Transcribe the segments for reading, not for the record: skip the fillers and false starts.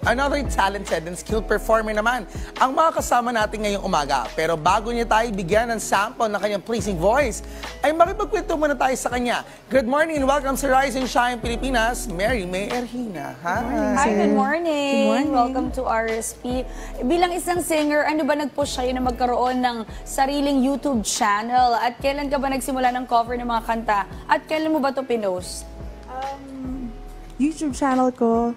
Another talented and skilled performer naman ang mga kasama natin ngayong umaga. Pero bago niya tayo bigyan ng sample ng kanyang pleasing voice, ay makipagkwento muna tayo sa kanya. Good morning and welcome sa Rise and Shine Pilipinas, Mary May Erhina. Hi, good morning. Welcome to RSP. Bilang isang singer, ano ba nag-push sa'yo na magkaroon ng sariling YouTube channel? At kailan ka ba nagsimula ng cover ng mga kanta? At kailan mo ba ito pinost? YouTube channel ko,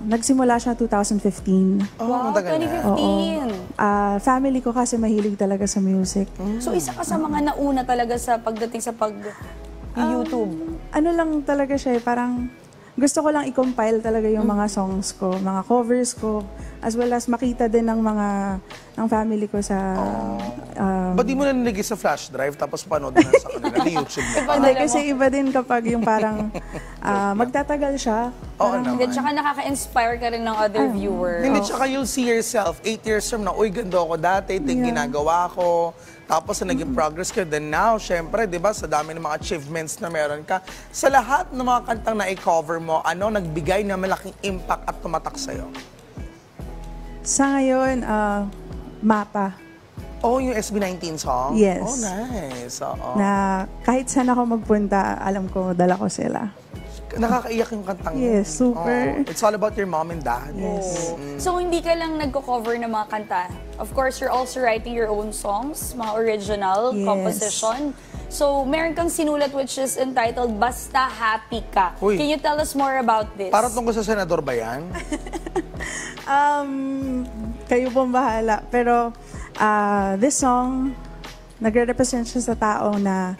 nagsimula siya 2015. Wow, 2015. Family ko kasi mahilig talaga sa music. So isa ka sa mga nauna talaga sa pagdating sa pag-YouTube? Ano lang talaga siya, parang gusto ko lang i-compile talaga yung mga songs ko, mga covers ko, as well as makita din ng family ko sa... Ba't di mo na nilagay sa flash drive tapos panood na sa kanila ni YouTube? Hindi, kasi iba din kapag yung parang magtatagal siya. Oo naman. Tsaka nakaka-inspire ka rin ng other viewers. Hindi, tsaka you'll see yourself 8 years from now, uy, ganda ako dati, ito yung ginagawa ko. Tapos na naging progress ka. Then now, syempre, di ba, sa dami ng mga achievements na meron ka, sa lahat ng mga kantang na i-cover mo, ano nagbigay na malaking impact at tumatak sa'yo? Sa ngayon, Mapa. Oh, yung SB19 song? Yes. Oh, nice. Oo. Na kahit saan ako magpunta, alam ko, dala ko sila. Nakakaiyak yung kantang Yes, super. Oh, it's all about your mom and dad. Yes. So, hindi ka lang nagko-cover ng mga kanta. Of course, you're also writing your own songs, mga original composition. So, meron kang sinulat which is entitled Basta Happy Ka. Uy. Can you tell us more about this? Para tungkol sa senador ba yan? Kayo pong bahala. Pero, this song, nagre-represent siya sa tao na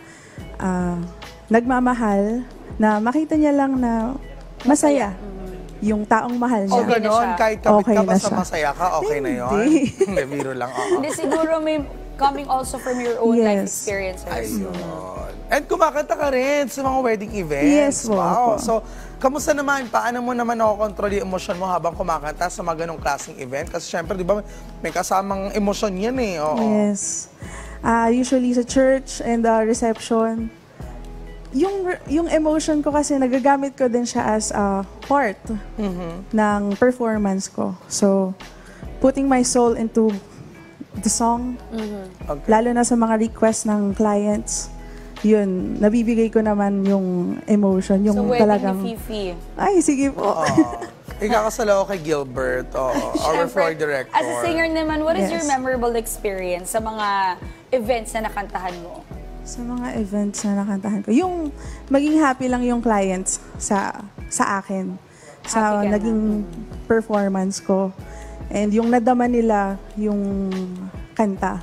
nagmamahal, na makita niya lang na masaya yung taong mahal niya. O ganon, kahit kapit Okay ka na basta siya. masaya ka, okay na yun? Hindi, biro lang. Hindi, siguro may coming also from your own life experiences. Ayun. And kumakanta ka rin sa mga wedding events. Yes, Wow. po. So, kamusta naman? Paano mo naman nakokontrol yung emosyon mo habang kumakanta sa mga ganong klaseng event? Kasi syempre, di ba, may kasamang emosyon yan eh. Oo. Yes. Usually sa church and reception, yung emotion ko kasi nagagamit ko din siya as a part ng performance ko. So, putting my soul into the song, lalo na sa mga requests ng clients, yun, nabibigay ko naman yung emotion, yung So, wedding talagang... ni Fifi. Ay, sige po. Ikakasala ko kay Gilbert, our floor director. As a singer naman, what is your memorable experience sa mga events na nakantahan mo? Sa mga events na nakantahan ko, yung maging happy lang yung clients sa akin, sa naging performance ko. And yung nadama nila yung kanta,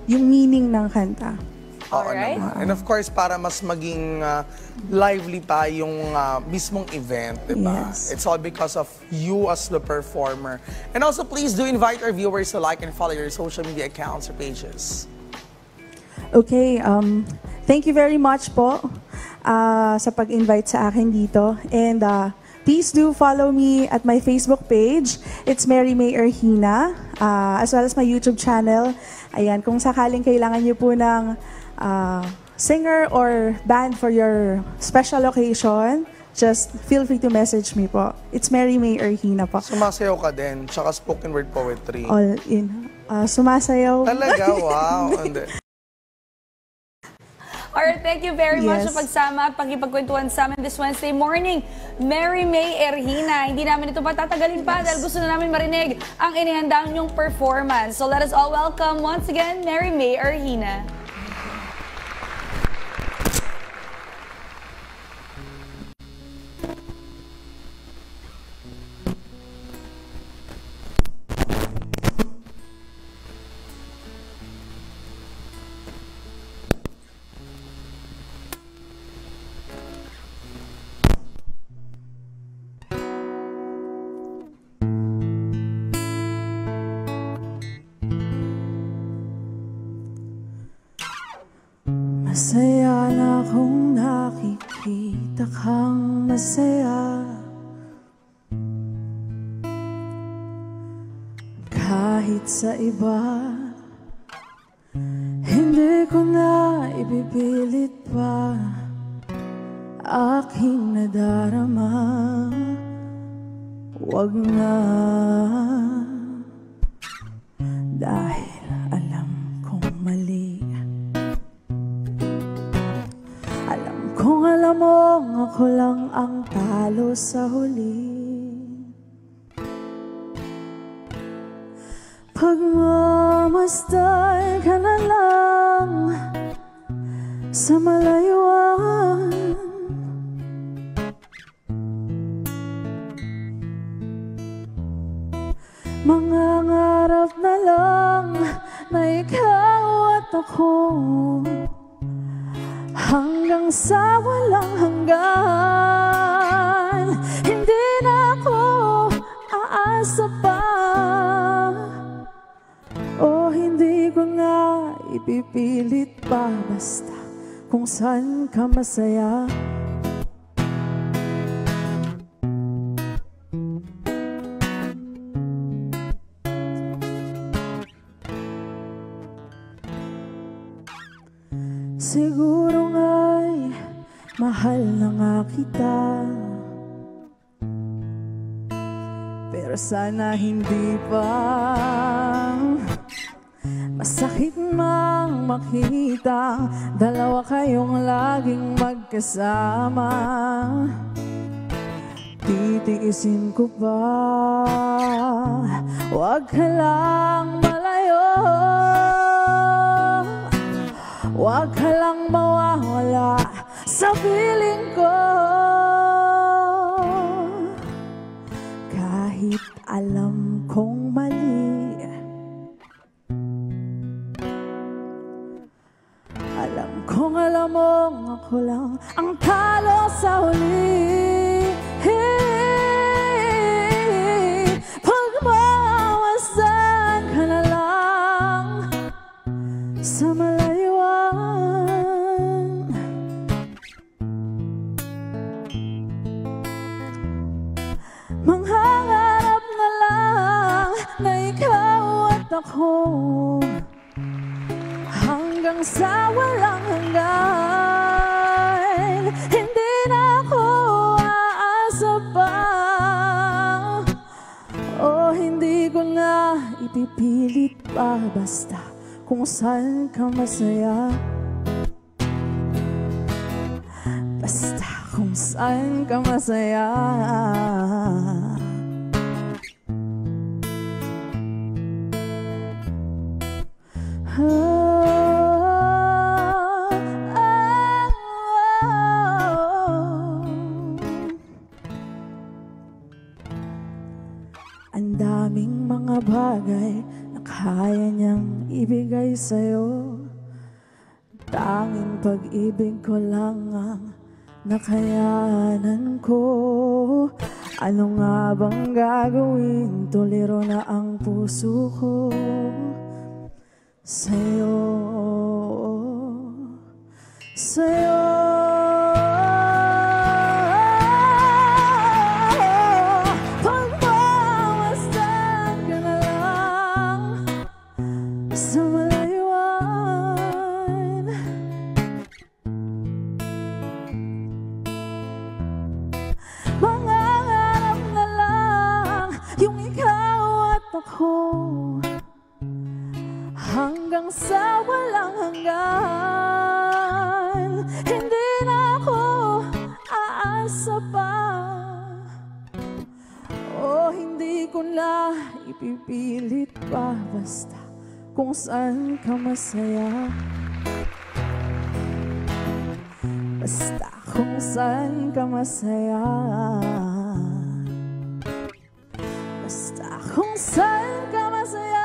yung meaning ng kanta. Oo naman. And of course, para mas maging lively pa yung mismong event, diba? Yes. It's all because of you as the performer. And also, please do invite our viewers to like and follow your social media accounts or pages. Okay, thank you very much po sa pag-invite sa akin dito. And please do follow me at my Facebook page. It's Mary May Erhina, as well as my YouTube channel. Ayan, kung sakaling kailangan niyo po ng singer or band for your special occasion, just feel free to message me po. It's Mary May Erhina po. Sumasayaw ka din, tsaka spoken word poetry. All in. Sumasayaw. Talaga? Wow. Alright, thank you very much sa pagsama at pagkipagkwentuhan sa amin this Wednesday morning. Mary May Erhina, hindi namin ito patatagalin pa dahil gusto na namin marinig ang inihanda niyong performance. So let us all welcome once again, Mary May Erhina. Masaya na kung nakikita kang masaya, kahit sa iba. Hindi ko na ibipilit pa aking nadarama. wag na. Dahil alam kong mali. Alam kong alam mong ako lang ang talo sa huli. Pagmamasdan ka na lang sa malayuan. Mangangarap na lang na ikaw at ako hanggang sa walang hanggan. Hindi na ako aasa pa, o hindi ko na ipipilit pa. Basta kung saan ka masaya. Siguro nga'y mahal na nga kita, pero sana hindi pa. Masakit mang makita dalawa kayong laging magkasama. Titiisin ko ba? Huwag ka lang malayo, huwag ka lang mawawala sa piling ko. Kahit alam kong mali, alam kong alam mong ako lang ang talo sa huli. Pagmamasdan ka na lang sa malayuan. Manghangarap na lang na ikaw at ako hanggang sa walang hanggan. Hindi na ako aasa pa, o hindi ko na ipipilit pa. Basta kung saan ka masaya. Basta kung saan ka masaya. Ang daming mga bagay na kaya niyang ibigay sa'yo. Tanging pag-ibig ko lang ang nakayanan ko. Ano nga bang gagawin? Tuliro na ang puso ko sa'yo, sa'yo. Pagmamasdan ka na lang sa malayuan. Mangangarap na lang yung ikaw at ako hanggang sa walang hanggan. Hindi na ako aasa pa, o hindi ko na ipipilit pa. Basta kung saan ka masaya. Basta kung saan ka masaya. Basta kung saan ka masaya.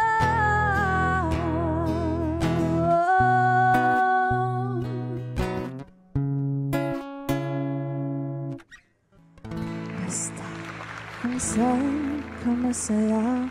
Basta kung saan ka masaya.